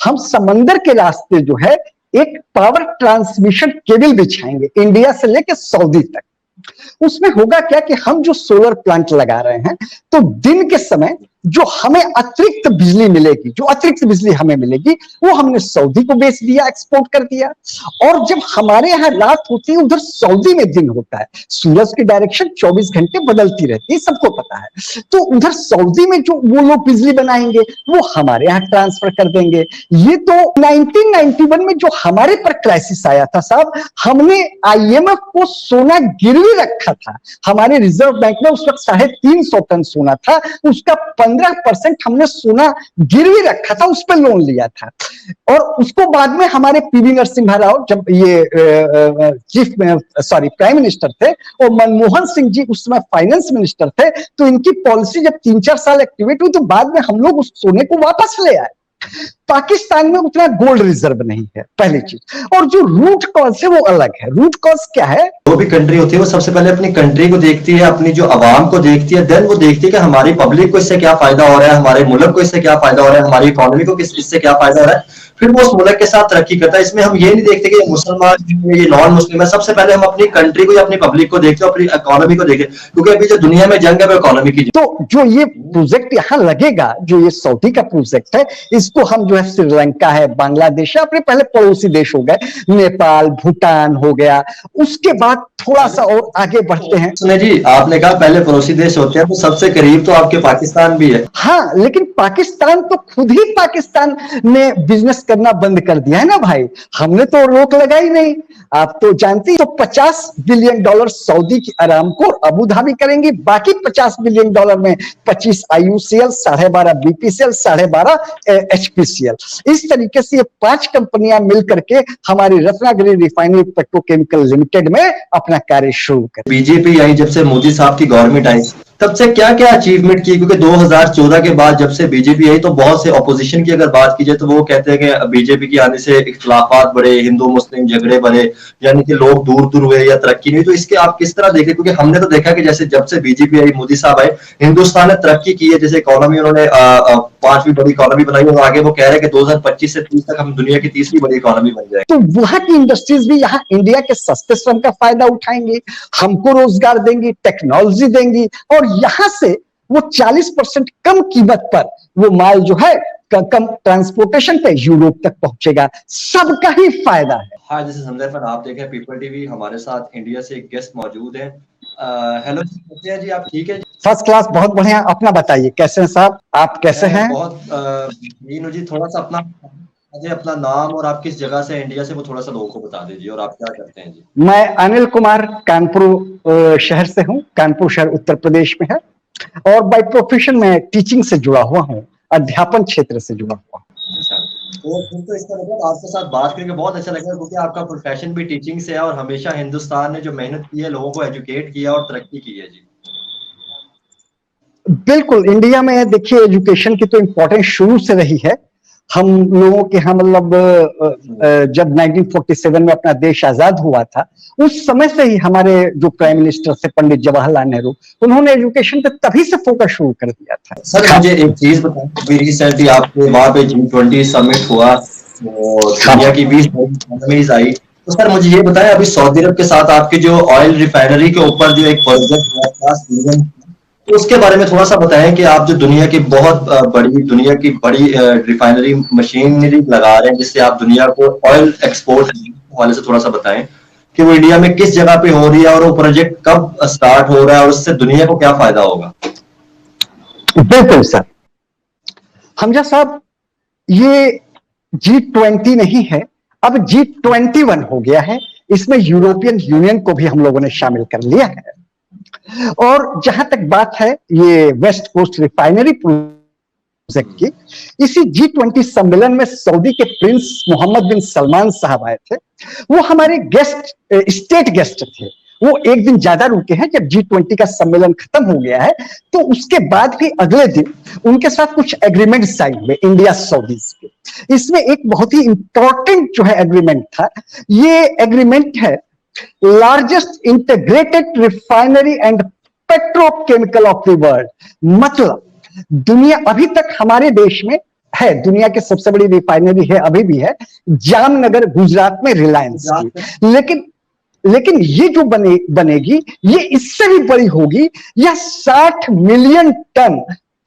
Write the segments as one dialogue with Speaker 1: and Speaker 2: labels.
Speaker 1: हम समंदर के रास्ते जो है एक पावर ट्रांसमिशन केबल बिछाएंगे इंडिया से लेकर सऊदी तक। उसमें होगा क्या कि हम जो सोलर प्लांट लगा रहे हैं तो दिन के समय जो हमें अतिरिक्त बिजली मिलेगी, जो अतिरिक्त बिजली हमें मिलेगी वो हमने सऊदी को बेच दिया, एक्सपोर्ट कर दिया। और जब हमारे यहाँ रात होती है उधर सऊदी में दिन होता है, सूरज की डायरेक्शन 24 घंटे बदलती रहती है, सबको पता है। तो उधर सऊदी में जो वो लोग बिजली बनाएंगे वो हमारे यहाँ ट्रांसफर कर देंगे। ये तो 1991 में जो हमारे पर क्राइसिस आया था साहब, हमने IMF को सोना गिरवी रखा था। हमारे रिजर्व बैंक में उस वक्त 350 टन सोना था, उसका 15% हमने सोना गिरवी रखा था, उस पर लोन लिया था। और उसको बाद में हमारे PV नरसिम्हा राव जब ये प्राइम मिनिस्टर थे और मनमोहन सिंह जी उस समय फाइनेंस मिनिस्टर थे, तो इनकी पॉलिसी जब 3-4 साल एक्टिवेट हुई तो बाद में हम लोग उस सोने को वापस ले आए। पाकिस्तान में उतना गोल्ड रिजर्व नहीं है, पहली चीज। और जो रूट कॉज है वो अलग है। रूट कॉज क्या है?
Speaker 2: जो भी कंट्री होती है वो सबसे पहले अपनी कंट्री को देखती है, अपनी जो आवाम को देखती है, देन वो देखती है कि हमारी पब्लिक को इससे क्या फायदा हो रहा है, हमारे मुल्क को इससे क्या फायदा हो रहा है, हमारी इकोनॉमी को इससे क्या फायदा हो रहा है, फिर वो उस मुल्क के साथ तरक्की करता है। इसमें हम ये नहीं देखते कि ये मुसलमान ये नॉन मुस्लिम है, सबसे पहले हम अपनी कंट्री को या अपनी पब्लिक को देखते हैं, अपनी इकोनॉमी को देखते हैं, क्योंकि अभी जो दुनिया में जंग है वो इकोनॉमी की।
Speaker 1: तो जो ये प्रोजेक्ट यहाँ लगेगा, जो ये सऊदी का प्रोजेक्ट है, इसको हम जो है श्रीलंका है, बांग्लादेश है, अपने पहले पड़ोसी देश हो गए, नेपाल, भूटान हो गया, उसके बाद थोड़ा सा और आगे बढ़ते हैं।
Speaker 2: सुने जी, आपने कहा पहले पड़ोसी देश होते हैं, तो सबसे करीब तो आपके पाकिस्तान भी है।
Speaker 1: हाँ, लेकिन पाकिस्तान तो खुद ही पाकिस्तान ने बिजनेस करना बंद कर दिया है ना भाई, हमने तो रोक लगाई नहीं। आप तो जानते हैं, तो $50 बिलियन सऊदी की अरामको अबू धाबी करेंगी, बाकी $50 बिलियन में 25 IOCL, 12.5 BPCL, 12.5 HPCL। इस तरीके से ये 5 कंपनियां मिलकर के हमारी रत्नागिरी रिफाइनरी पेट्रोकेमिकल लिमिटेड में अपना कार्य शुरू कर।
Speaker 2: बीजेपी आई जब से मोदी साहब की गवर्नमेंट आई, तब से क्या क्या अचीवमेंट की? क्योंकि 2014 के बाद जब से बीजेपी आई तो बहुत से ऑपोजिशन की अगर बात की जाए तो वो कहते हैं कि बीजेपी की आने से इख्तलाफात बढ़े, हिंदू मुस्लिम झगड़े बढ़े, यानी कि लोग दूर दूर हुए या तरक्की नहीं। तो इसके आप किस तरह देखें? क्योंकि हमने तो देखा कि जैसे जब से बीजेपी आई, मोदी साहब आए, हिंदुस्तान ने तरक्की की है। जैसे इकोनॉमी उन्होंने 5वीं बड़ी इकोनॉमी बनाई और आगे वो कह रहे हैं कि 2025 से 30 तक हम दुनिया की 3री बड़ी इकोनॉमी बन जाए।
Speaker 1: तो वहां की इंडस्ट्रीज भी यहाँ इंडिया के सस्ते श्रम का फायदा उठाएंगी, हमको रोजगार देंगी, टेक्नोलॉजी देंगी, और यहाँ से वो 40% कम कीमत पर वो माल जो है कम ट्रांसपोर्टेशन पे यूरोप तक पहुंचेगा। सबका ही फायदा है।
Speaker 2: हाँ, जैसे संदर्भ पर आप देखें पीपल टीवी, हमारे साथ इंडिया से एक गेस्ट मौजूद है। हेलो जी, कैसे हैं जी आप? ठीक है जी,
Speaker 1: फर्स्ट क्लास, बहुत बढ़िया। अपना बताइए, कैसे हैं साहब, आप कैसे हैं?
Speaker 2: बहुत जी, थोड़ा सा अपना नाम और आप किस जगह से इंडिया से वो थोड़ा सा लोगों को बता दीजिए, और आप क्या करते हैं जी?
Speaker 1: मैं अनिल कुमार, कानपुर शहर से हूँ। कानपुर शहर उत्तर प्रदेश में है, और बाय प्रोफेशन में टीचिंग से जुड़ा हुआ हूँ, अध्यापन क्षेत्र से जुड़ा हुआ हूँ।
Speaker 2: अच्छा, तो इसका मतलब आपके साथ बात करके बहुत अच्छा लगा, क्योंकि आपका प्रोफेशन भी टीचिंग से है और हमेशा हिंदुस्तान ने जो मेहनत की है, लोगों को एजुकेट किया और तरक्की की है जी।
Speaker 1: बिल्कुल, इंडिया में देखिए एजुकेशन की तो इम्पोर्टेंस शुरू से रही है। हम लोगों के यहाँ मतलब जब 1947 में अपना देश आजाद हुआ था, उस समय से ही हमारे जो प्राइम मिनिस्टर थे पंडित जवाहरलाल नेहरू, उन्होंने एजुकेशन पे तभी से फोकस शुरू कर दिया था।
Speaker 2: सर मुझे एक चीज बताइए, रिसेंटली आपके वहां पे G20 समिट हुआ और दुनिया की 20 इकोनॉमीज आई, तो सर मुझे ये बताएं, अभी सऊदी अरब के साथ आपकी जो ऑयल रिफाइनरी के ऊपर जो एक प्रोजेक्ट हुआ, तो उसके बारे में थोड़ा सा बताएं कि आप जो दुनिया की बड़ी रिफाइनरी मशीनरी लगा रहे हैं, जिससे आप दुनिया को ऑयल एक्सपोर्ट वाले से थोड़ा सा बताएं कि वो इंडिया में किस जगह पे हो रही है और वो प्रोजेक्ट कब स्टार्ट हो रहा है और उससे दुनिया को क्या फायदा होगा।
Speaker 1: बिल्कुल सर, हमजा साहब, ये G20 नहीं है, अब G21 हो गया है। इसमें यूरोपियन यूनियन को भी हम लोगों ने शामिल कर लिया है। और जहां तक बात है ये वेस्ट कोस्ट रिफाइनरी प्रोजेक्ट की, इसी G20 सम्मेलन में सऊदी के प्रिंस मोहम्मद बिन सलमान साहब आए थे। वो हमारे स्टेट गेस्ट थे। वो एक दिन ज्यादा रुके हैं। जब G20 का सम्मेलन खत्म हो गया है तो उसके बाद भी अगले दिन उनके साथ कुछ एग्रीमेंट साइन हुए इंडिया सऊदी के। इसमें एक बहुत ही इंपॉर्टेंट जो है एग्रीमेंट था। ये एग्रीमेंट है largest integrated refinery and petrochemical of the world. मतलब दुनिया, अभी तक हमारे देश में है, दुनिया की सबसे बड़ी रिफाइनरी है, अभी भी है, जामनगर गुजरात में रिलायंस की। लेकिन ये जो बनेगी ये इससे भी बड़ी होगी, यह 60 मिलियन टन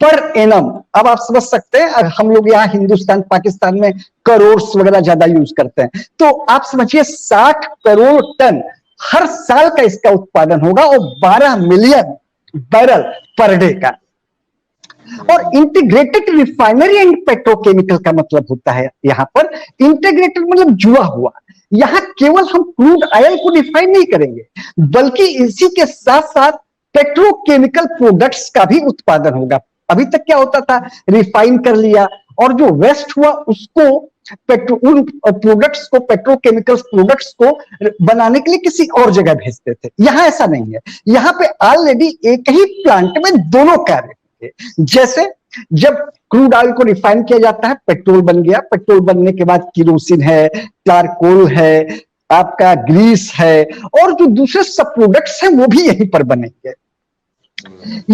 Speaker 1: पर एनम। अब आप समझ सकते हैं, हम लोग यहाँ हिंदुस्तान पाकिस्तान में करोड़ वगैरह ज्यादा यूज करते हैं, तो आप समझिए 60 करोड़ टन हर साल का इसका उत्पादन होगा, और 12 मिलियन बैरल पर डे का। और इंटीग्रेटेड रिफाइनरी एंड पेट्रोकेमिकल का मतलब होता है यहां पर, इंटीग्रेटेड मतलब जुड़ा हुआ। यहां केवल हम क्रूड ऑयल को रिफाइन नहीं करेंगे, बल्कि इसी के साथ साथ पेट्रोकेमिकल प्रोडक्ट्स का भी उत्पादन होगा। अभी तक क्या होता था, रिफाइन कर लिया और जो वेस्ट हुआ उसको उन प्रोडक्ट्स को, पेट्रोकेमिकल प्रोडक्ट्स को बनाने के लिए किसी और जगह भेजते थे। यहां ऐसा नहीं है, यहां पे ऑलरेडी एक ही प्लांट में दोनों कार्य होंगे। जैसे जब क्रूड ऑयल को रिफाइन किया जाता है, पेट्रोल बन गया, पेट्रोल बनने के बाद केरोसिन है, चारकोल है, आपका ग्रीस है, और जो दूसरे सब प्रोडक्ट्स हैं वो भी यहीं पर बनेंगे।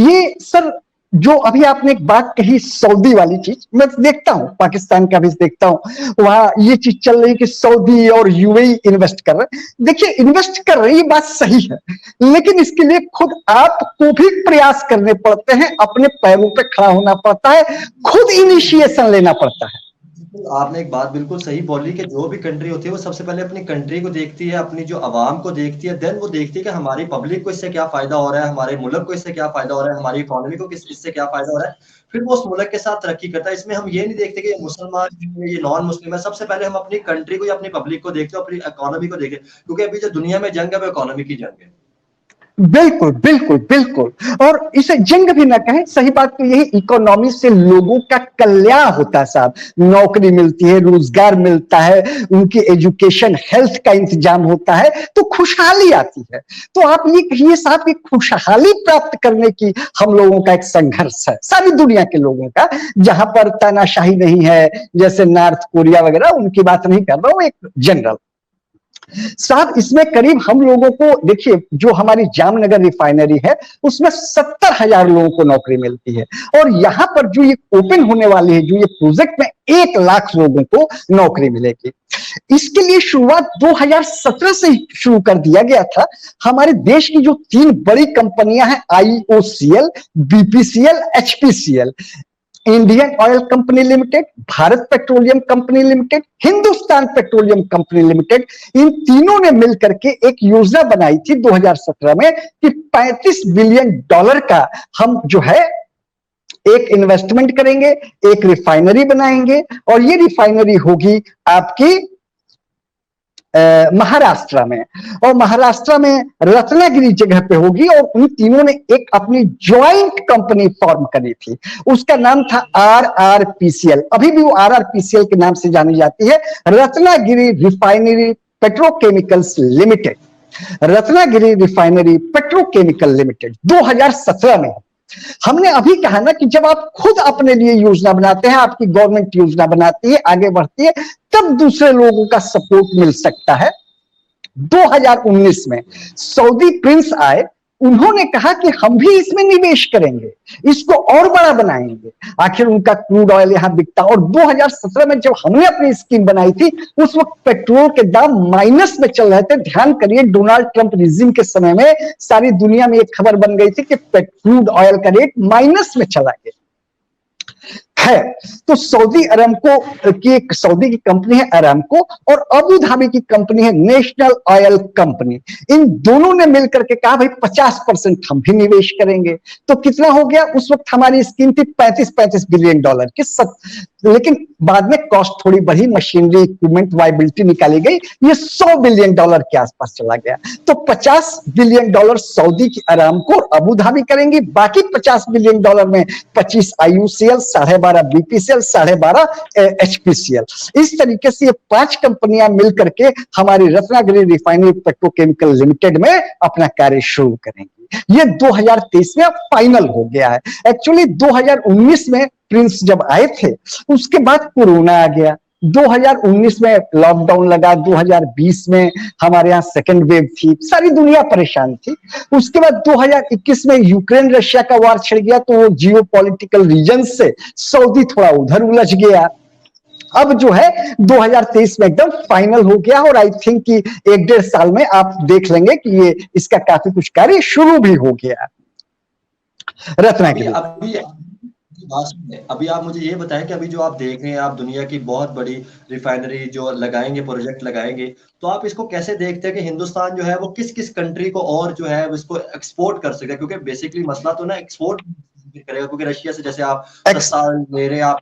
Speaker 1: ये सर जो अभी आपने एक बात कही सऊदी वाली चीज, मैं देखता हूं, पाकिस्तान का भी देखता हूं, वहां ये चीज चल रही है कि सऊदी और यूएई इन्वेस्ट कर रहे हैं। देखिए, इन्वेस्ट कर रहे हैं ये बात सही है, लेकिन इसके लिए खुद आपको भी प्रयास करने पड़ते हैं, अपने पैरों पे खड़ा होना पड़ता है, खुद इनिशिएशन लेना पड़ता है।
Speaker 2: आपने एक बात बिल्कुल सही बोली कि जो भी कंट्री होती है वो सबसे पहले अपनी कंट्री को देखती है, अपनी जो आवाम को देखती है, देन वो देखती है कि हमारी पब्लिक को इससे क्या फायदा हो रहा है, हमारे मुल्क को इससे क्या फायदा हो रहा है, हमारी इकोनॉमी को इससे क्या फायदा हो रहा है, फिर वो उस मुल्क के साथ तरक्की करता है। इसमें हम ये नहीं देखते कि ये मुसलमान ये नॉन मुस्लिम है, सबसे पहले हम अपनी कंट्री को या अपनी पब्लिक को देखते हैं, अपनी इकोनॉमी को देखते हैं, क्योंकि अभी जो दुनिया में जंग है वो इकोनॉमी की जंग है।
Speaker 1: बिल्कुल बिल्कुल बिल्कुल, और इसे जंग भी ना कहें, सही बात तो यही, इकोनॉमी से लोगों का कल्याण होता है साहब, नौकरी मिलती है, रोजगार मिलता है, उनकी एजुकेशन हेल्थ का इंतजाम होता है, तो खुशहाली आती है। तो आप ये कहिए साहब कि खुशहाली प्राप्त करने की हम लोगों का एक संघर्ष है, सारी दुनिया के लोगों का, जहां पर तानाशाही नहीं है, जैसे नॉर्थ कोरिया वगैरह, उनकी बात नहीं कर रहा हूं, एक जनरल साहब। इसमें करीब हम लोगों को, देखिए जो हमारी जामनगर रिफाइनरी है उसमें 70,000 लोगों को नौकरी मिलती है, और यहां पर जो ये ओपन होने वाली है, जो ये प्रोजेक्ट में 1 लाख लोगों को नौकरी मिलेगी। इसके लिए शुरुआत 2017 से शुरू कर दिया गया था। हमारे देश की जो 3 बड़ी कंपनियां हैं, IOCL, BPCL, HPCL, Indian oil company limited, Bharat petroleum company limited, Hindustan petroleum company limited, इन तीनों ने मिलकर के एक योजना बनाई थी 2017 में कि $35 बिलियन का हम जो है एक इन्वेस्टमेंट करेंगे, एक रिफाइनरी बनाएंगे, और ये रिफाइनरी होगी आपकी महाराष्ट्र में, और महाराष्ट्र में रत्नागिरी जगह पे होगी। और उन तीनों ने एक अपनी ज्वाइंट कंपनी फॉर्म करी थी, उसका नाम था RRPCL, अभी भी वो RRPCL के नाम से जानी जाती है, Ratnagiri refinery petrochemicals limited, Ratnagiri refinery petrochemical limited 2017 में। हमने अभी कहा ना कि जब आप खुद अपने लिए योजना बनाते हैं, आपकी गवर्नमेंट योजना बनाती है, आगे बढ़ती है, तब दूसरे लोगों का सपोर्ट मिल सकता है। 2019 में सऊदी प्रिंस आए, उन्होंने कहा कि हम भी इसमें निवेश करेंगे, इसको और बड़ा बनाएंगे, आखिर उनका क्रूड ऑयल यहां बिकता। और 2017 में जब हमने अपनी स्कीम बनाई थी, उस वक्त पेट्रोल के दाम माइनस में चल रहे थे। ध्यान करिए, डोनाल्ड ट्रंप रिजिम के समय में सारी दुनिया में एक खबर बन गई थी कि क्रूड ऑयल का रेट माइनस में चला गया है। तो सऊदी अरामको की, सऊदी की कंपनी है अरामको, और अबू धाबी की कंपनी है नेशनल ऑयल कंपनी, इन दोनों ने मिलकर के कहा भाई 50% हम भी निवेश करेंगे। तो कितना हो गया, उस वक्त हमारी स्कीम थी $35 बिलियन की, लेकिन बाद में कॉस्ट थोड़ी बढ़ी, मशीनरी इक्विपमेंट वायबिलिटी निकाली गई, ये $100 बिलियन के आसपास चला गया। तो $50 बिलियन सऊदी की अरामको और अबू धाबी करेंगी, बाकी $50 बिलियन में 25 IOCL, 12.5 BPCL, 12.5 HPCL, इस तरीके से ये 5 कंपनियां मिलकर के हमारी रत्नागिरी रिफाइनरी पेट्रोकेमिकल लिमिटेड में अपना कार्य शुरू करेंगी। ये 2023 में फाइनल हो गया है। एक्चुअली 2019 में प्रिंस जब आए थे, उसके बाद कोरोना आ गया, 2019 में लॉकडाउन लगा, 2020 में हमारे यहाँ सेकेंड वेव थी, सारी दुनिया परेशान थी। उसके बाद 2021 में यूक्रेन रशिया का वार छिड़ गया, तो वो जियो पॉलिटिकल रीजन से सऊदी थोड़ा उधर उलझ गया। अब जो है 2023 में एकदम फाइनल हो गया, और आई थिंक कि 1-1.5 साल में आप देख लेंगे कि ये इसका काफी कुछ कार्य शुरू भी हो गया। रत्नागिरी,
Speaker 2: अभी आप मुझे ये बताएं कि अभी जो आप देख रहे हैं, आप दुनिया की बहुत बड़ी रिफाइनरी जो लगाएंगे, प्रोजेक्ट लगाएंगे, तो आप इसको कैसे देखते हैं कि हिंदुस्तान जो है वो किस किस कंट्री को और जो है इसको एक्सपोर्ट कर सके? क्योंकि बेसिकली मसला तो ना एक्सपोर्ट करेगा, क्योंकि रशिया से जैसे आप सस्ता ले रहे हैं, आप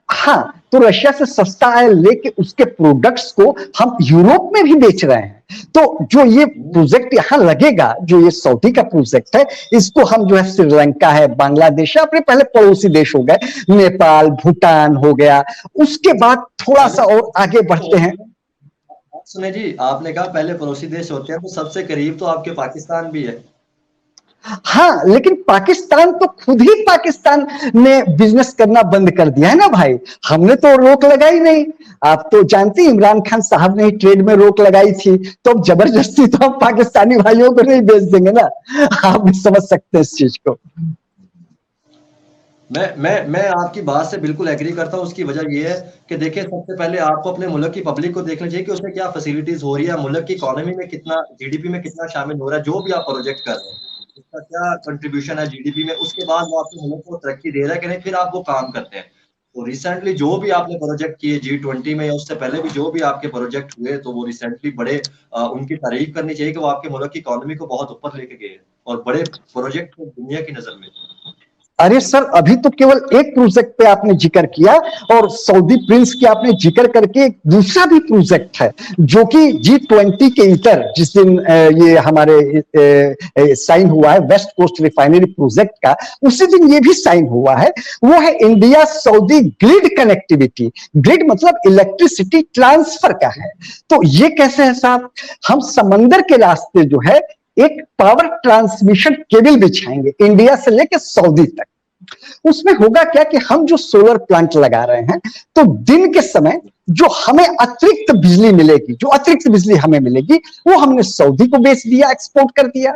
Speaker 1: हाँ, तो रशिया से सस्ता है लेके उसके प्रोडक्ट्स को हम यूरोप में भी बेच रहे हैं। तो जो ये प्रोजेक्ट यहाँ लगेगा, जो ये सऊदी का प्रोजेक्ट है, इसको हम जो है श्रीलंका है, बांग्लादेश है, अपने पहले पड़ोसी देश हो गए, नेपाल, भूटान हो गया, उसके बाद थोड़ा सा और आगे बढ़ते हैं।
Speaker 2: सुने जी, आपने कहा पहले पड़ोसी देश होते हैं, तो सबसे करीब तो आपके पाकिस्तान भी है।
Speaker 1: हाँ, लेकिन पाकिस्तान तो खुद ही पाकिस्तान ने बिजनेस करना बंद कर दिया है ना भाई, हमने तो रोक लगाई नहीं। आप तो जानते हैं इमरान खान साहब ने ही ट्रेड में रोक लगाई थी, तो अब जबरदस्ती तो हम पाकिस्तानी भाइयों को नहीं बेच देंगे ना। आप भी समझ सकते हैं इस चीज को।
Speaker 2: मैं आपकी बात से बिल्कुल एग्री करता हूँ। उसकी वजह ये है कि देखिए, सबसे पहले आपको अपने मुल्क की पब्लिक को देखना चाहिए कि उसमें क्या फैसिलिटीज हो रही है, मुल्क की इकोनॉमी में कितना, जीडीपी में कितना शामिल हो रहा है, जो भी आप प्रोजेक्ट कर रहे हैं उसका क्या कंट्रीब्यूशन है जीडीपी में, उसके बाद वो आपके मुल्क को तरक्की दे रहा है कि नहीं, फिर आप वो काम करते हैं। तो रिसेंटली जो भी आपने प्रोजेक्ट किए G20 में, या उससे पहले भी जो भी आपके प्रोजेक्ट हुए, तो वो रिसेंटली बड़े उनकी तारीफ करनी चाहिए कि वो आपके मुल्क की इकोनॉमी को बहुत ऊपर लेके गए और बड़े प्रोजेक्ट दुनिया की नजर में।
Speaker 1: अरे सर, अभी तो केवल एक प्रोजेक्ट पे आपने जिक्र किया, और सऊदी प्रिंस की आपने जिक्र करके एक दूसरा भी प्रोजेक्ट है जो कि G20 के इतर जिस दिन ये हमारे साइन हुआ है वेस्ट कोस्ट रिफाइनरी प्रोजेक्ट का, उसी दिन ये भी साइन हुआ है। वो है India Saudi grid connectivity. Grid मतलब इलेक्ट्रिसिटी ट्रांसफर का है। तो ये कैसे है साहब, हम समंदर के रास्ते जो है एक पावर ट्रांसमिशन केबल बिछाएंगे इंडिया से लेकर सऊदी तक। उसमें होगा क्या कि हम जो सोलर प्लांट लगा रहे हैं, तो दिन के समय जो हमें अतिरिक्त बिजली मिलेगी, जो अतिरिक्त बिजली हमें मिलेगी, वो हमने सऊदी को बेच दिया, एक्सपोर्ट कर दिया।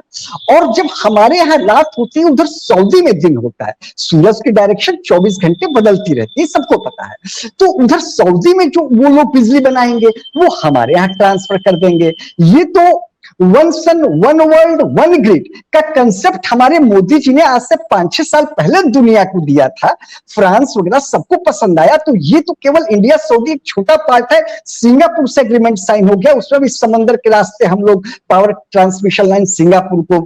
Speaker 1: और जब हमारे यहाँ रात होती है, उधर सऊदी में दिन होता है। सूरज की डायरेक्शन 24 घंटे बदलती रहती है, सबको पता है। तो उधर सऊदी में जो वो लोग बिजली बनाएंगे, वो हमारे यहाँ ट्रांसफर कर देंगे। ये तो one sun one world one grid का कंसेप्ट हमारे मोदी जी ने आज से 5-6 साल पहले दुनिया को दिया था। फ्रांस वगैरह सबको पसंद आया। तो ये तो केवल इंडिया सऊदी एक छोटा पार्ट है। सिंगापुर से एग्रीमेंट साइन हो गया, उसमें भी समंदर के रास्ते हम लोग पावर ट्रांसमिशन लाइन सिंगापुर को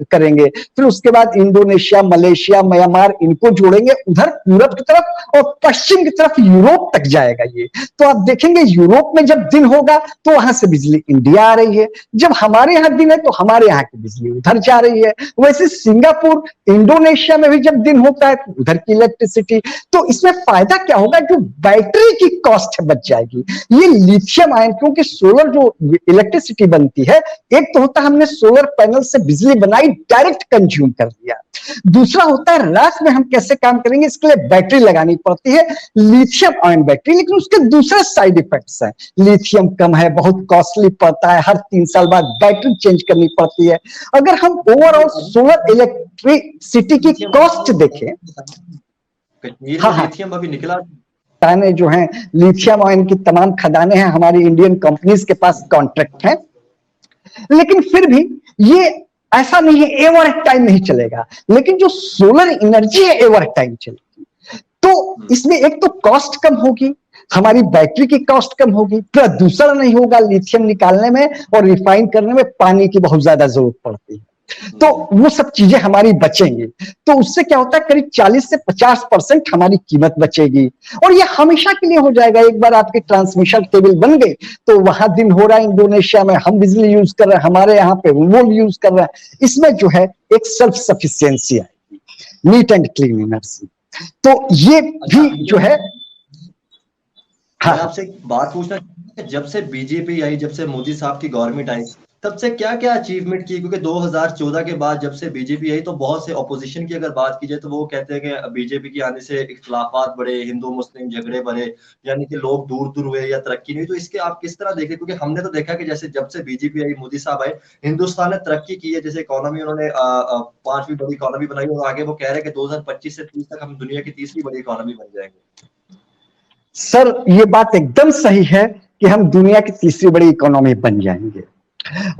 Speaker 1: करेंगे। फिर उसके बाद इंडोनेशिया, मलेशिया, म्यांमार, इनको जोड़ेंगे। उधर पूरब की तरफ और पश्चिम की तरफ यूरोप तक जाएगा ये। तो आप देखेंगे यूरोप में जब दिन होगा तो वहां से बिजली इंडिया आ रही है, जब हमारे यहाँ दिन है तो हमारे यहाँ की बिजली उधर जा रही है। वैसे सिंगापुर, इंडोनेशिया में भी जब दिन होता है तो उधर की इलेक्ट्रिसिटी। तो इसमें फायदा क्या होगा, जो बैटरी की कॉस्ट बच जाएगी। ये लिथियम आयन, क्योंकि सोलर जो इलेक्ट्रिसिटी बनती है, एक तो होता है हमने सोलर पैनल से बिजली बनाई, डायरेक्ट कंज्यूम कर दिया। दूसरा होता है रात में हम कैसे काम करेंगे, इसके लिए बैटरी लगानी पड़ती है, लिथियम आयन बैटरी। लेकिन उसके दूसरे साइड इफेक्ट्स हैं। लिथियम कम है, बहुत कॉस्टली पड़ता है, हर 3 साल बाद बैटरी चेंज करनी पड़ती है। अगर हम ओवरऑल सोलर इलेक्ट्रिसिटी की कॉस्ट देखें, हाँ,
Speaker 2: लिथियम अभी निकला,
Speaker 1: खदानें जो हैं लिथियम आयन की तमाम खदानें हैं, हमारी इंडियन कंपनीज के पास कॉन्ट्रैक्ट हैं। लेकिन फिर भी ये ऐसा नहीं है एवर टाइम नहीं चलेगा। लेकिन जो सोलर एनर्जी है एवर टाइम चलेगी। तो इसमें एक तो कॉस्ट कम होगी, हमारी बैटरी की कॉस्ट कम होगी, प्रदूषण नहीं होगा। लिथियम निकालने में और रिफाइन करने में पानी की बहुत ज्यादा जरूरत पड़ती है, तो वो सब चीजें हमारी बचेंगी। तो उससे क्या होता है, करीब 40 से 50% हमारी कीमत बचेगी। और ये हमेशा के लिए हो जाएगा। एक बार आपकी ट्रांसमिशन केबल बन गई तो वहां दिन हो रहा है इंडोनेशिया में, हम बिजली यूज कर रहे हैं, हमारे यहाँ पे वो यूज कर रहे हैं। इसमें जो है एक सेल्फ सफिशियंसी आएगी, नीट एंड क्लीन एनर्जी। तो ये भी जो है,
Speaker 2: हाँ, आपसे बात पूछना, जब से बीजेपी आई, जब से मोदी साहब की गवर्नमेंट आई, तब से क्या क्या अचीवमेंट की, क्योंकि 2014 के बाद जब से बीजेपी आई तो बहुत से ऑपोजिशन की अगर बात की जाए तो वो कहते हैं कि बीजेपी की आने से इख्तलाफात बढ़े, हिंदू मुस्लिम झगड़े बढ़े, यानी कि लोग दूर दूर हुए या तरक्की नहीं हुई। तो इसके आप किस तरह देखें, क्योंकि हमने तो देखा कि जैसे जब से बीजेपी आई, मोदी साहब आए, हिंदुस्तान ने तरक्की की है। जैसे इकोनॉमी उन्होंने 5वीं बड़ी इकोनॉमी बनाई और आगे वो कह रहे हैं कि 2025 से 30 तक हम दुनिया की 3री बड़ी इकोनॉमी बन जाएंगे।
Speaker 1: सर ये बात एकदम सही है कि हम दुनिया की 3री बड़ी इकोनॉमी बन जाएंगे।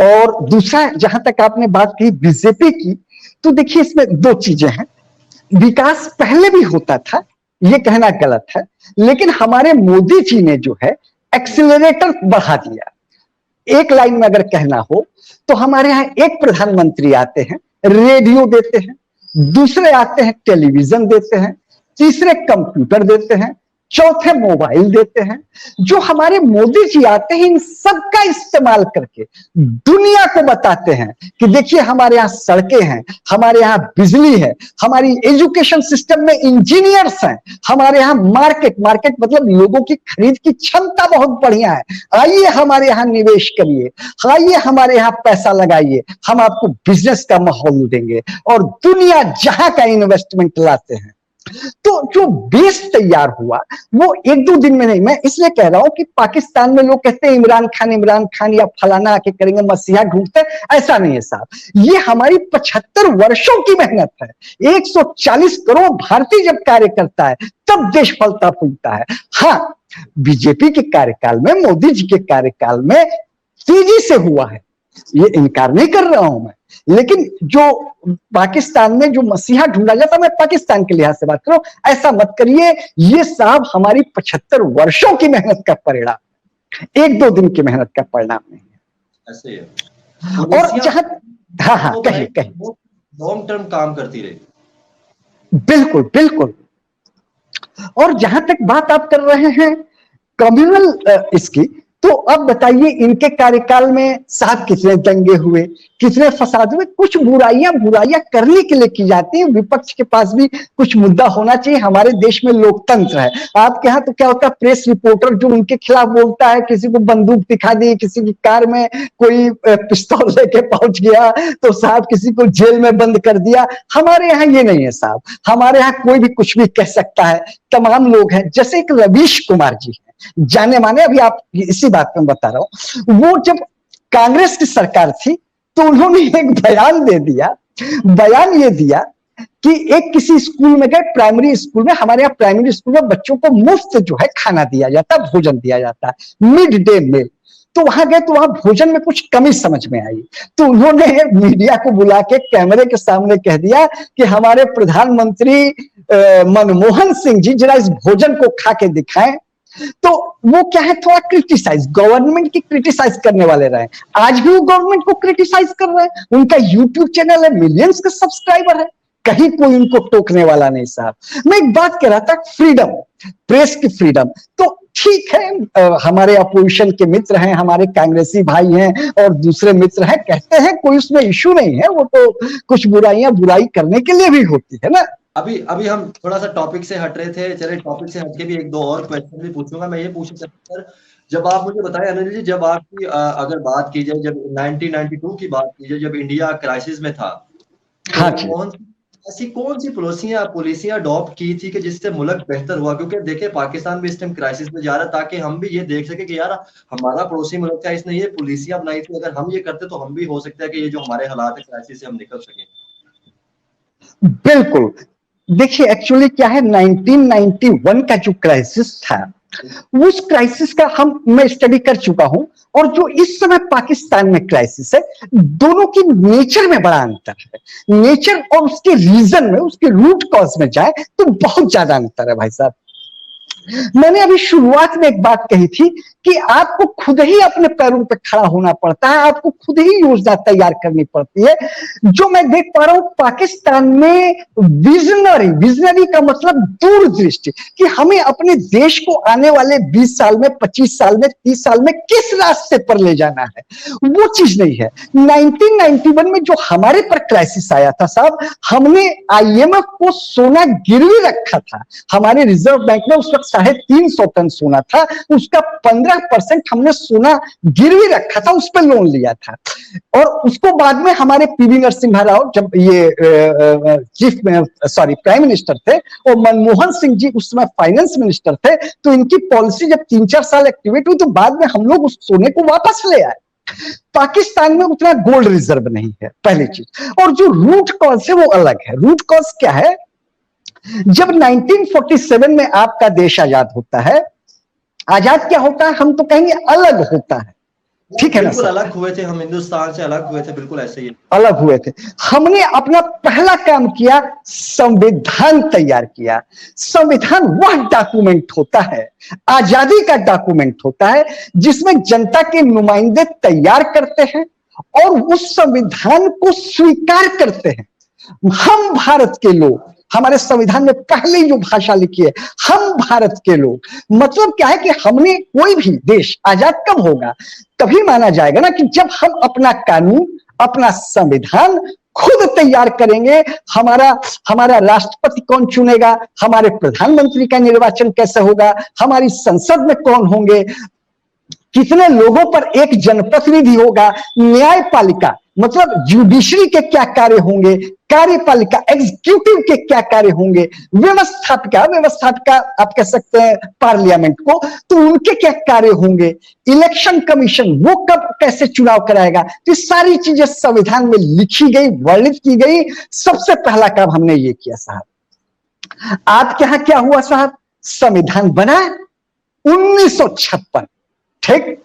Speaker 1: और दूसरा, जहां तक आपने बात की बीजेपी की, तो देखिए इसमें 2 चीजें हैं। विकास पहले भी होता था, ये कहना गलत है, लेकिन हमारे मोदी जी ने जो है एक्सीलरेटर बढ़ा दिया। एक लाइन में अगर कहना हो तो हमारे यहाँ एक प्रधानमंत्री आते हैं, रेडियो देते हैं, दूसरे आते हैं टेलीविजन देते हैं, तीसरे कंप्यूटर देते हैं, चौथे मोबाइल देते हैं। जो हमारे मोदी जी आते हैं, इन सबका इस्तेमाल करके दुनिया को बताते हैं कि देखिए हमारे यहाँ सड़कें हैं, हमारे यहाँ बिजली है, हमारी एजुकेशन सिस्टम में इंजीनियर्स हैं, हमारे यहाँ मार्केट मतलब लोगों की खरीद की क्षमता बहुत बढ़िया है, आइए हमारे यहाँ निवेश करिए, आइए हमारे यहाँ पैसा लगाइए, हम आपको बिजनेस का माहौल देंगे। और दुनिया जहां का इन्वेस्टमेंट लाते हैं। तो जो बेस तैयार हुआ वो 1-2 दिन में नहीं। मैं इसलिए कह रहा हूं कि पाकिस्तान में लोग कहते हैं इमरान खान या फलाना आके करेंगे, मसीहा ढूंढते, ऐसा नहीं है साहब। ये हमारी 75 वर्षों की मेहनत है। 140 करोड़ भारतीय जब कार्य करता है तब देश फलता फूलता है। हाँ, बीजेपी के कार्यकाल में, मोदी जी के कार्यकाल में तेजी से हुआ है, ये इनकार नहीं कर रहा हूं मैं, लेकिन जो पाकिस्तान में जो मसीहा ढूंढा जाता, मैं पाकिस्तान के लिहाज से बात करूं, ऐसा मत करिए। ये साहब हमारी 75 वर्षों की मेहनत का परिणाम, 1-2 दिन की मेहनत का परिणाम नहीं है।
Speaker 2: ऐसे है।
Speaker 1: और जहां हाँ कहिए
Speaker 2: लॉन्ग टर्म काम करती रही।
Speaker 1: बिल्कुल बिल्कुल। और जहां तक बात आप कर रहे हैं कम्युनल इसकी, तो अब बताइए इनके कार्यकाल में साहब कितने दंगे हुए, कितने फसाद हुए। कुछ बुराइयां करने के लिए की जाती है। विपक्ष के पास भी कुछ मुद्दा होना चाहिए। हमारे देश में लोकतंत्र है। आपके यहाँ तो क्या होता है, प्रेस रिपोर्टर जो उनके खिलाफ बोलता है, किसी को बंदूक दिखा दी, किसी की कार में कोई पिस्तौल लेके पहुंच गया तो साहब किसी को जेल में बंद कर दिया। हमारे यहाँ ये नहीं है साहब, हमारे यहाँ कोई भी कुछ भी कह सकता है। तमाम लोग हैं, जैसे एक रवीश कुमार जी है, जाने माने, अभी आप इसी बात में बता रहा हूं, वो जब कांग्रेस की सरकार थी तो उन्होंने एक बयान दे दिया। बयान ये दिया कि एक किसी स्कूल में गए, प्राइमरी स्कूल में, हमारे यहाँ प्राइमरी स्कूल में बच्चों को मुफ्त जो है खाना दिया जाता, भोजन दिया जाता है, मिड डे मील। तो वहां गए तो वहां भोजन में कुछ कमी समझ में आई, तो उन्होंने मीडिया को बुला के कैमरे के सामने कह दिया कि हमारे प्रधानमंत्री मनमोहन सिंह जी जरा इस भोजन को खा के दिखाएं। तो वो क्या है, थोड़ा क्रिटिसाइज, गवर्नमेंट की क्रिटिसाइज करने वाले रहे। आज भी वो गवर्नमेंट को क्रिटिसाइज कर रहे हैं। उनका यूट्यूब चैनल है, मिलियंस के सब्सक्राइबर है, कहीं कोई उनको टोकने वाला नहीं साहब। मैं एक बात कह रहा था, फ्रीडम, प्रेस की फ्रीडम, तो ठीक है, हमारे अपोजिशन के मित्र हैं, हमारे कांग्रेसी भाई हैं और दूसरे मित्र हैं, कहते हैं, कोई उसमें इश्यू नहीं है। वो तो कुछ बुराइयां बुराई करने के लिए भी होती है ना।
Speaker 2: अभी हम थोड़ा सा टॉपिक से हट रहे थे, चले टॉपिक से हटके भी 1-2 और क्वेश्चन भी पूछूंगा। मैं ये पूछना चाहता हूं सर, जब आप मुझे बताएं अनिल जी, जब आपकी अगर बात की जाए, जब 1992 की बात की जाए, जब इंडिया क्राइसिस में था,
Speaker 1: हाँ
Speaker 2: तो ऐसी कौन सी पॉलिसियां अडॉप्ट की थी कि जिससे मुल्क बेहतर हुआ? क्योंकि देखिए पाकिस्तान भी इस टाइम क्राइसिस में जा रहा है, ताकि हम भी ये देख सके कि यार हमारा पड़ोसी मुल्क था, इसने ये पॉलिसियां बनाई थी, अगर हम ये करते तो हम भी हो सकता है कि ये जो हमारे हालात है क्राइसिस से हम निकल सकें।
Speaker 1: बिल्कुल। देखिए एक्चुअली क्या है, 1991 का जो क्राइसिस था, उस क्राइसिस का मैं स्टडी कर चुका हूं, और जो इस समय पाकिस्तान में क्राइसिस है, दोनों की नेचर में बड़ा अंतर है। नेचर और उसके रीजन में, उसके रूट कॉज में जाए तो बहुत ज्यादा अंतर है भाई साहब। मैंने अभी शुरुआत में एक बात कही थी कि आपको खुद ही अपने पैरों पर खड़ा होना पड़ता है, आपको खुद ही योजना तैयार करनी पड़ती है। जो मैं देख पा रहा हूं पाकिस्तान में, विजनरी का मतलब दूरदृष्टि, कि हमें अपने देश को आने वाले 20 साल में, 25 साल में, 30 साल में किस रास्ते पर ले जाना है, वो चीज नहीं है। 1991 में जो हमारे पर क्राइसिस आया था साहब, हमने IMF को सोना गिरवी रखा था। हमारे रिजर्व बैंक में उस वक्त 350 टन सोना था, उसका 15% हमने सोना गिरवी रखा था, उस पर लोन लिया था। और उसको बाद में हमारे पीवी नरसिम्हा राव जब ये प्राइम मिनिस्टर थे, और मनमोहन सिंह जी उस समय फाइनेंस मिनिस्टर थे, तो इनकी पॉलिसी जब 3-4 साल एक्टिवेट हुई, तो बाद में हम लोग उस सोने को वापस ले आए। पाकिस्तान में उतना गोल्ड रिजर्व नहीं है, पहली चीज। और जो रूट कॉज है वो अलग है। रूट कॉज क्या है? जब 1947 में आपका देश आजाद होता है, आजाद क्या होता है, हम तो कहेंगे अलग होता है, ठीक है ना?
Speaker 2: बिल्कुल अलग हुए थे हम, हिंदुस्तान से अलग हुए थे, बिल्कुल ऐसे ही
Speaker 1: अलग हुए थे। हमने अपना पहला काम किया, संविधान तैयार किया। संविधान वह डॉक्यूमेंट होता है, आजादी का डॉक्यूमेंट होता है, जिसमें जनता के नुमाइंदे तैयार करते हैं और उस संविधान को स्वीकार करते हैं। हम भारत के लोग, हमारे संविधान में पहले जो भाषा लिखी है, हम भारत के लोग, मतलब क्या है कि हमने, कोई भी देश आजाद कब होगा, तभी माना जाएगा ना कि जब हम अपना कानून, अपना संविधान खुद तैयार करेंगे। हमारा राष्ट्रपति कौन चुनेगा, हमारे प्रधानमंत्री का निर्वाचन कैसे होगा, हमारी संसद में कौन होंगे, कितने लोगों पर एक जनप्रतिनिधि होगा, न्यायपालिका मतलब जुडिशरी के क्या कार्य होंगे, कार्यपालिका एग्जीक्यूटिव के क्या कार्य होंगे, व्यवस्थापिका आप कह सकते हैं पार्लियामेंट को, तो उनके क्या कार्य होंगे, इलेक्शन कमीशन वो कब कैसे चुनाव कराएगा। तो सारी चीजें संविधान में लिखी गई, वर्णित की गई। सबसे पहला काम हमने ये किया साहब। आपके यहां क्या हुआ साहब? संविधान बना 1956, ठीक,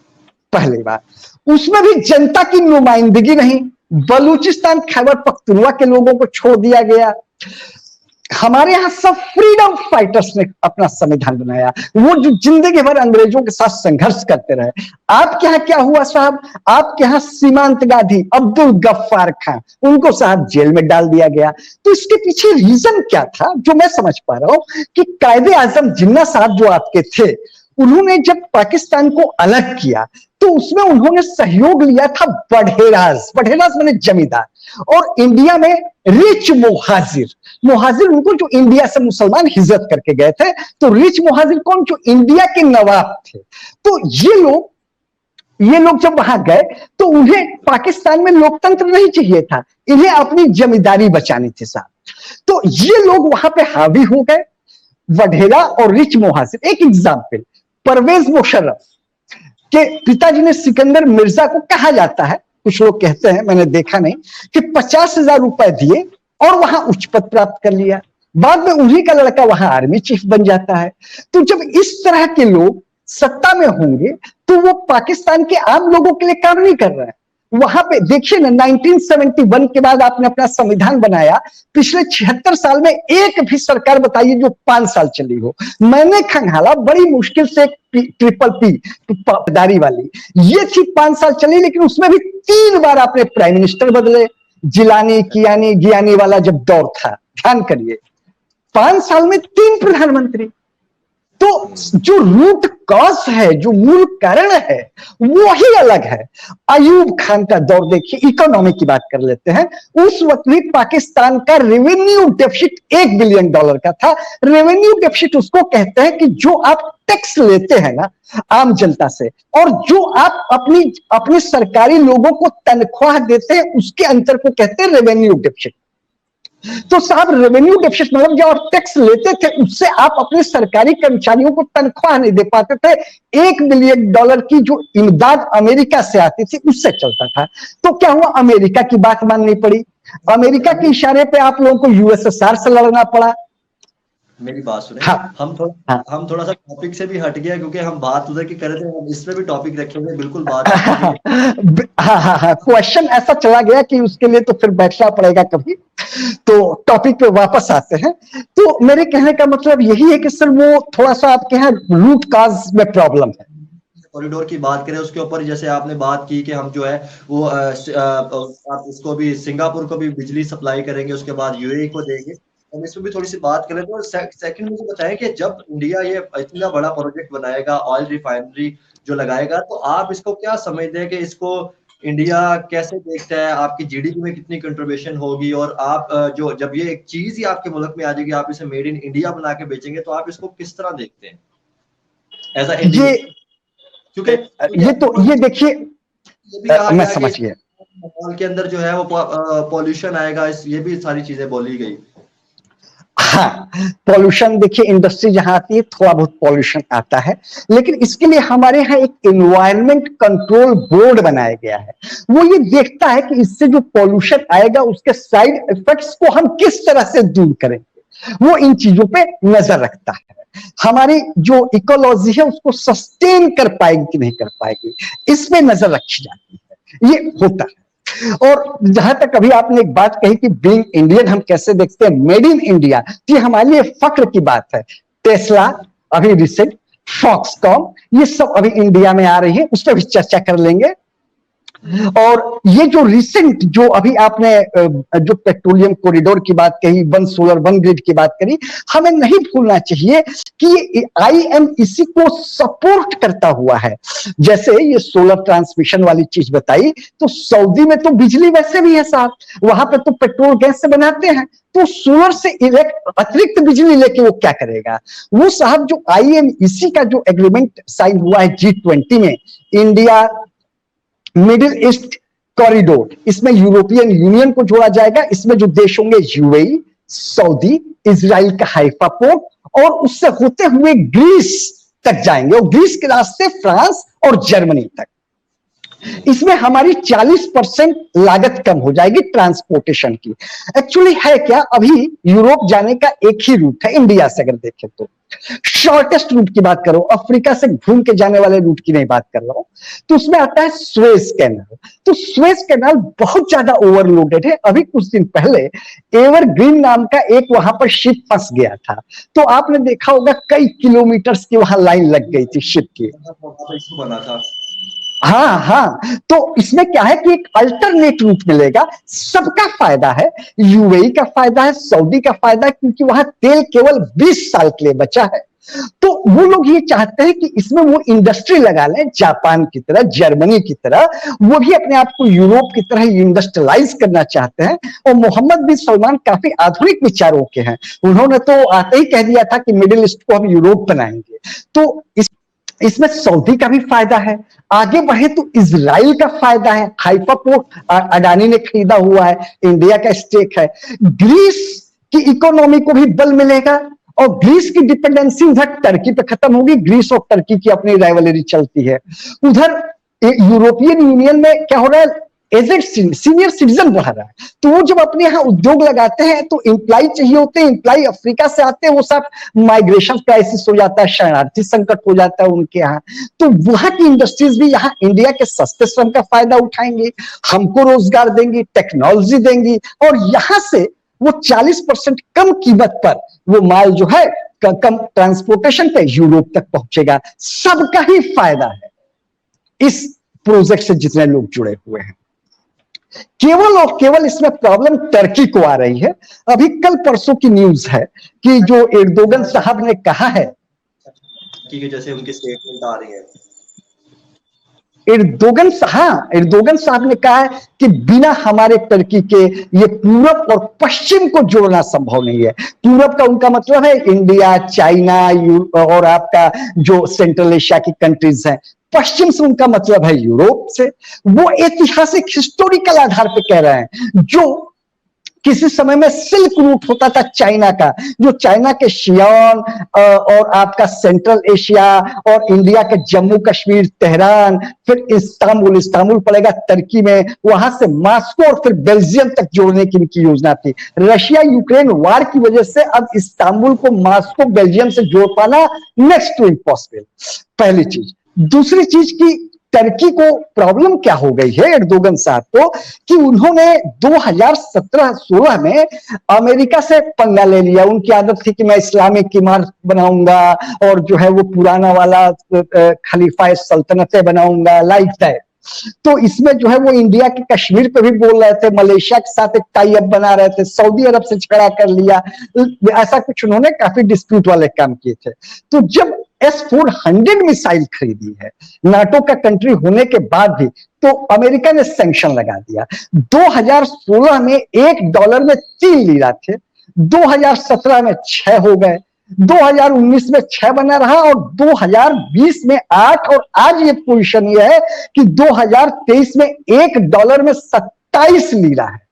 Speaker 1: पहली बार। उसमें भी जनता की नुमाइंदगी नहीं, बलूचिस्तान खैबर पख्तूनवा के लोगों को छोड़ दिया गया। हमारे यहां सब फ्रीडम फाइटर्स ने अपना संविधान बनाया, वो जो जिंदगी भर अंग्रेजों के साथ संघर्ष करते रहे। आपके यहां क्या हुआ साहब? आपके यहां सीमांत गांधी, अब्दुल गफ्फार खान, उनको साहब जेल में डाल दिया गया। तो इसके पीछे रीजन क्या था, जो मैं समझ पा रहा हूं कि कायदे आजम जिन्ना साहब जो आपके थे, उन्होंने जब पाकिस्तान को अलग किया तो उसमें उन्होंने सहयोग लिया था बढेराज माने जमींदार, और इंडिया में रिच मुहाजिर उनको, जो इंडिया से मुसलमान हिजरत करके गए थे। तो रिच मुहाजिर कौन? जो इंडिया के नवाब थे। तो ये लोग जब वहां गए तो उन्हें पाकिस्तान में लोकतंत्र नहीं चाहिए था, इन्हें अपनी जमींदारी बचानी थी साहब। तो ये लोग वहां पे हावी हो गए, वढेरा और रिच मुहाजिर। एक एग्जाम्पल, परवेज मुशर्रफ के पिताजी ने सिकंदर मिर्जा को, कहा जाता है, कुछ लोग कहते हैं, मैंने देखा नहीं, कि 50,000 रुपए दिए और वहां उच्च पद प्राप्त कर लिया। बाद में उन्हीं का लड़का वहां आर्मी चीफ बन जाता है। तो जब इस तरह के लोग सत्ता में होंगे तो वो पाकिस्तान के आम लोगों के लिए काम नहीं कर रहे हैं। वहां पे देखिए ना, 1971 के बाद आपने अपना संविधान बनाया, पिछले 76 साल में एक भी सरकार बताइए जो 5 साल चली हो। मैंने खंगाला बड़ी मुश्किल से ट्रिपल पी दारी वाली, ये थी 5 साल चली, लेकिन उसमें भी 3 बार आपने प्राइम मिनिस्टर बदले। जिलानी कियानी गियानी वाला जब दौर था, ध्यान करिए, 5 साल में 3 प्रधानमंत्री। तो जो रूट कॉज है, जो मूल कारण है, वो ही अलग है। अयूब खान का दौर देखिए, इकोनॉमी की बात कर लेते हैं। उस वक्त भी पाकिस्तान का रेवेन्यू डेफिसिट $1 बिलियन का था। रेवेन्यू डेफिसिट उसको कहते हैं कि जो आप टैक्स लेते हैं ना आम जनता से, और जो आप अपनी सरकारी लोगों को तनख्वाह देते हैं, उसके अंतर को कहते हैं रेवेन्यू डेफिसिट। तो साहब, रेवेन्यू डेफिसिट मतलब जो आप टैक्स लेते थे, उससे आप अपने सरकारी कर्मचारियों को तनख्वाह नहीं दे पाते थे। $1 बिलियन की जो इमदाद अमेरिका से आती थी, उससे चलता था। तो क्या हुआ? अमेरिका की बात माननी पड़ी। अमेरिका के इशारे पे आप लोगों को यूएसएसआर से लड़ना पड़ा।
Speaker 2: मेरी बात सुने।
Speaker 1: हाँ,
Speaker 2: हम थोड़ा सा टॉपिक से भी हट गया, क्योंकि हम बात उधर की कर रहे थे, हम इस पे भी टॉपिक रखेंगे, बिल्कुल बात
Speaker 1: हाँ, क्वेश्चन ऐसा चला गया कि उसके लिए तो फिर बैठना पड़ेगा कभी। तो टॉपिक पे वापस आते हैं। तो मेरे कहने का मतलब यही है कि सर, वो थोड़ा सा आपके यहाँ रूट कॉज में प्रॉब्लम है।
Speaker 2: कॉरिडोर की बात करें, उसके ऊपर जैसे आपने बात की कि हम जो है वो आप उसको भी, सिंगापुर को भी बिजली सप्लाई करेंगे, उसके बाद यूएई को देंगे। हम इसमें भी थोड़ी सी बात करें तो सेकंड मुझे बताएं कि जब इंडिया ये इतना बड़ा प्रोजेक्ट बनाएगा, ऑयल रिफाइनरी जो लगाएगा, तो आप इसको क्या समझते हैं कि इसको इंडिया कैसे देखता है? आपकी जीडीपी में कितनी कंट्रीब्यूशन होगी? और आप जो जब ये एक चीज ही आपके मुल्क में आ जाएगी, आप इसे मेड इन इंडिया बना के बेचेंगे, तो आप इसको किस तरह देखते हैं? एज अ
Speaker 1: ये
Speaker 2: क्योंकि
Speaker 1: ये देखिए,
Speaker 2: ये भी कहा
Speaker 1: मैं
Speaker 2: गया
Speaker 1: समझ
Speaker 2: कि
Speaker 1: गया।
Speaker 2: माहौल के अंदर जो है वो पॉल्यूशन आएगा, ये भी सारी चीजें बोली गई।
Speaker 1: हाँ, पॉल्यूशन देखिए, इंडस्ट्री जहां आती है थोड़ा बहुत पॉल्यूशन आता है, लेकिन इसके लिए हमारे यहाँ एक एनवायरमेंट कंट्रोल बोर्ड बनाया गया है। वो ये देखता है कि इससे जो पॉल्यूशन आएगा उसके साइड इफेक्ट्स को हम किस तरह से दूर करेंगे, वो इन चीजों पे नजर रखता है। हमारी जो इकोलॉजी है उसको सस्टेन कर पाएगी कि नहीं कर पाएगी, इसमें नजर रखी जाती है, ये होता है। और जहां तक अभी आपने एक बात कही कि बीइंग इंडियन हम कैसे देखते हैं, मेड इन इंडिया, ये हमारे लिए फक्र की बात है। टेस्ला अभी रिसेंट, फॉक्सकॉन, ये सब अभी इंडिया में आ रही है, उस पर भी चर्चा कर लेंगे। और ये जो रिसेंट जो अभी आपने जो पेट्रोलियम कॉरिडोर की बात कही, वन सोलर वन ग्रिड की बात करी, हमें नहीं भूलना चाहिए कि ये आईएमईसी को सपोर्ट करता हुआ है। जैसे ये सोलर ट्रांसमिशन वाली चीज बताई, तो सऊदी में तो बिजली वैसे भी है साहब, वहां पे तो पेट्रोल गैस से बनाते हैं, तो सोलर से अतिरिक्त बिजली लेके वो क्या करेगा। वो साहब जो आईएमईसी का जो एग्रीमेंट साइन हुआ है G20 में, इंडिया मिडिल ईस्ट कॉरिडोर, इसमें यूरोपियन यूनियन को जोड़ा जाएगा। इसमें जो देश होंगे यूएई, सऊदी, इजराइल का हाइफा पोर्ट, और उससे होते हुए ग्रीस तक जाएंगे, और ग्रीस के रास्ते फ्रांस और जर्मनी तक। इसमें हमारी 40% लागत कम हो जाएगी ट्रांसपोर्टेशन की। एक्चुअली है क्या, अभी यूरोप जाने का एक ही रूट है इंडिया से, अगर देखें तो शॉर्टेस्ट रूट की बात करो, अफ्रीका से घूम के जाने वाले रूट की नहीं बात कर रहा हूं, तो उसमें आता है सुएज कैनाल। तो सुएज कैनाल बहुत ज्यादा ओवरलोडेड है। अभी कुछ दिन पहले एवरग्रीन नाम का एक वहां पर शिप फंस गया था, तो आपने देखा होगा कई किलोमीटर की वहां लाइन लग गई थी शिप की।
Speaker 2: बना था।
Speaker 1: हाँ हाँ, तो इसमें क्या है कि एक अल्टरनेट रूट मिलेगा, सबका फायदा है, यूएई का फायदा है, सऊदी का फायदा है, क्योंकि वहां तेल केवल 20 साल के लिए बचा है। तो वो लोग ये चाहते हैं कि इसमें वो इंडस्ट्री लगा लें, जापान की तरह, जर्मनी की तरह, वो भी अपने आप को यूरोप की तरह इंडस्ट्रियलाइज करना चाहते हैं। और मोहम्मद बिन सलमान काफी आधुनिक विचारों के हैं, उन्होंने तो आते ही कह दिया था कि मिडिल ईस्ट को हम यूरोप बनाएंगे। तो इसमें सऊदी का भी फायदा है, आगे बढ़े तो इजराइल का फायदा है, हाइफा पोर्ट अडानी ने खरीदा हुआ है, इंडिया का स्टेक है, ग्रीस की इकोनॉमी को भी बल मिलेगा, और ग्रीस की डिपेंडेंसी उधर टर्की पे खत्म होगी। ग्रीस और टर्की की अपनी राइवलरी चलती है। उधर यूरोपियन यूनियन में क्या हो रहा है, एजेड सीनियर सिटीजन बढ़ रहा है, तो वो जब अपने यहाँ उद्योग लगाते हैं तो एम्प्लॉय चाहिए होते हैं, एम्प्लॉय अफ्रीका से आते हैं, वो सब माइग्रेशन क्राइसिस हो जाता है, शरणार्थी संकट हो जाता है उनके यहाँ, तो वहां की इंडस्ट्रीज भी यहाँ इंडिया के सस्ते श्रम का फायदा उठाएंगे, हमको रोजगार देंगी, टेक्नोलॉजी देंगी, और यहाँ से वो 40% कम कीमत पर वो माल जो है कम ट्रांसपोर्टेशन पे यूरोप तक पहुंचेगा। सबका ही फायदा है इस प्रोजेक्ट से जितने लोग जुड़े हुए हैं। केवल और केवल इसमें प्रॉब्लम टर्की को आ रही है। अभी कल परसों की न्यूज है कि जो एर्दोगन साहब ने कहा है
Speaker 2: कि जैसे उनकी स्टेटमेंट आ रही है,
Speaker 1: एर्दोगन साहब ने कहा है कि बिना हमारे टर्की के ये पूरब और पश्चिम को जोड़ना संभव नहीं है। पूरब का उनका मतलब है इंडिया, चाइना और आपका जो सेंट्रल एशिया की कंट्रीज हैं। पश्चिम से उनका मतलब है यूरोप से। वो ऐतिहासिक हिस्टोरिकल आधार पर कह रहे हैं, जो किसी समय में सिल्क रूट होता था चाइना का, जो चाइना के शियान और आपका सेंट्रल एशिया और इंडिया के जम्मू कश्मीर, तेहरान, फिर इस्तांबुल पड़ेगा टर्की में, वहां से मॉस्को और फिर बेल्जियम तक जोड़ने की इनकी योजना थी। रशिया यूक्रेन वार की वजह से अब इस्तांबुल को मॉस्को बेल्जियम से जोड़ पाना नेक्स्ट टू इम्पॉसिबल, पहली चीज। दूसरी चीज की टर्की को प्रॉब्लम क्या हो गई है एर्दोगन साहब को, कि उन्होंने 2017-16 में अमेरिका से पंगा ले लिया। उनकी आदत थी कि मैं इस्लामिक इमारत बनाऊंगा और जो है वो पुराना वाला खलीफा सल्तनतें बनाऊंगा, लाइक दैट। तो इसमें जो है वो इंडिया के कश्मीर पे भी बोल रहे थे, मलेशिया के साथ एक टाई अप बना रहे थे, सऊदी अरब से झगड़ा कर लिया, ऐसा कुछ उन्होंने काफी डिस्प्यूट वाले काम किए थे। तो जब S-400 मिसाइल खरीदी है नाटो का कंट्री होने के बाद भी, तो अमेरिका ने सैंक्शन लगा दिया। 2016 में $1 में 3 लीरा थे, 2017 में 6 हो गए, 2019 में 6 बना रहा और 2020 में 8, और आज ये पोजीशन ये है कि 2023 में $1 में 27 लीरा है।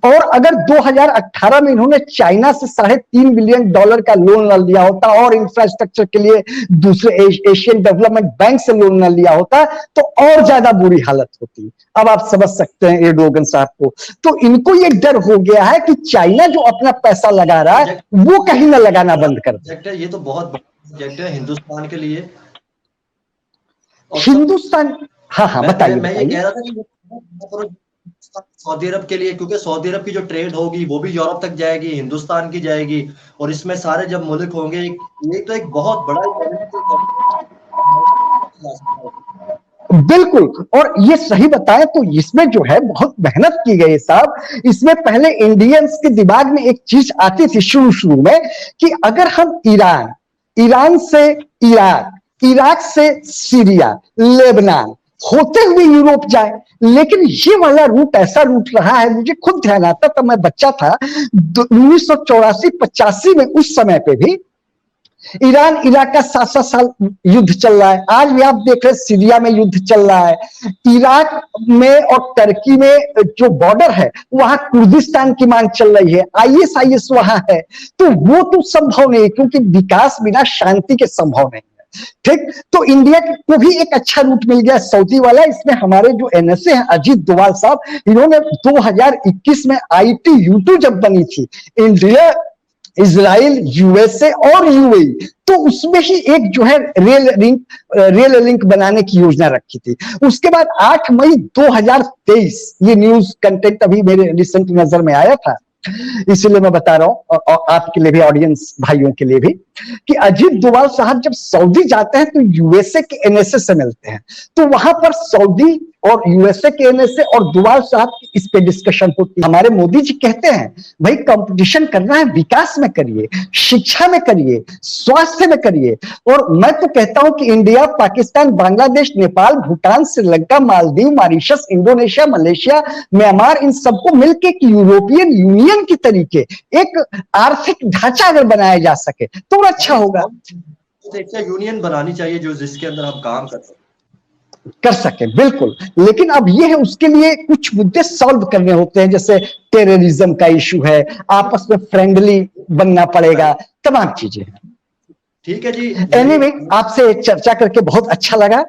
Speaker 1: और अगर 2018 में इन्होंने चाइना से $3.5 बिलियन का लोन न लिया होता और इंफ्रास्ट्रक्चर के लिए दूसरे एशियन डेवलपमेंट बैंक से लोन न लिया होता तो और ज्यादा बुरी हालत होती। अब आप समझ सकते हैं एर्डोगन साहब को। तो इनको ये डर हो गया है कि चाइना जो अपना पैसा लगा रहा है वो कहीं ना लगाना बंद कर दे।
Speaker 2: ये तो बहुत बड़ा प्रोजेक्ट है हिंदुस्तान के लिए।
Speaker 1: हिंदुस्तान, हाँ हाँ बताइए।
Speaker 2: मैं ये कह रहा था कि सऊदी अरब के लिए, क्योंकि सऊदी अरब की जो ट्रेड होगी वो भी यूरोप तक जाएगी, हिंदुस्तान की जाएगी, और इसमें सारे जब मुल्क होंगे ये तो एक बहुत बड़ा
Speaker 1: बिल्कुल। और ये सही बताएं तो इसमें जो है बहुत मेहनत की गई साहब। इसमें पहले इंडियंस के दिमाग में एक चीज आती थी शुरू में कि अगर हम ईरान से इराक, इराक से सीरिया, लेबनान होते हुए यूरोप जाए, लेकिन ये वाला रूट ऐसा रूट रहा है, मुझे खुद ध्यान आता तब मैं बच्चा था 1984-85 में, उस समय पे भी ईरान इराक का 7-7 साल युद्ध चल रहा है। आज भी आप देख रहे हैं सीरिया में युद्ध चल रहा है। इराक में और टर्की में जो बॉर्डर है वहां कुर्दिस्तान की मांग चल रही है, ISIS वहां है। तो वो तो संभव नहीं, क्योंकि विकास बिना शांति के संभव नहीं है। ठीक, तो इंडिया को भी एक अच्छा रूट मिल गया सऊदी वाला। इसमें हमारे जो NSA हैं अजीत डोभाल साहब, इन्होंने 2021 में ITU2 जब बनी थी, इंडिया, इजराइल, USA और UAE, तो उसमें ही एक जो है रेल लिंक बनाने की योजना रखी थी। उसके बाद 8 मई 2023, ये न्यूज कंटेंट अभी मेरे रिसेंट नजर में आया था, इसीलिए मैं बता रहा हूं और आपके लिए भी, ऑडियंस भाइयों के लिए भी, कि अजीत डोभाल साहब जब सऊदी जाते हैं तो USA के NSA से मिलते हैं। तो वहां पर सऊदी और USA के NSA और डोभाल साहब इस पे डिस्कशन होती है। हमारे मोदी जी कहते हैं भाई कंपटीशन करना है, विकास में करिए, शिक्षा में करिए, स्वास्थ्य में करिए। और मैं तो कहता हूं कि India, Pakistan, Bangladesh, Nepal, Bhutan, Sri Lanka, Maldives, Mauritius, Indonesia, Malaysia, Myanmar, इन सबको मिलकर यूरोपियन यूनियन की तरीके एक आर्थिक ढांचा अगर बनाया जा सके तो अच्छा होगा।
Speaker 2: यूनियन बनानी चाहिए जो जिसके अंदर हम काम
Speaker 1: कर सके, बिल्कुल। लेकिन अब ये है, उसके लिए कुछ मुद्दे सॉल्व करने होते हैं, जैसे टेररिज्म का इशू है, आपस में फ्रेंडली बनना पड़ेगा, तमाम चीजें हैं।
Speaker 2: ठीक है जी।
Speaker 1: एनीवे, आपसे चर्चा करके बहुत अच्छा लगा।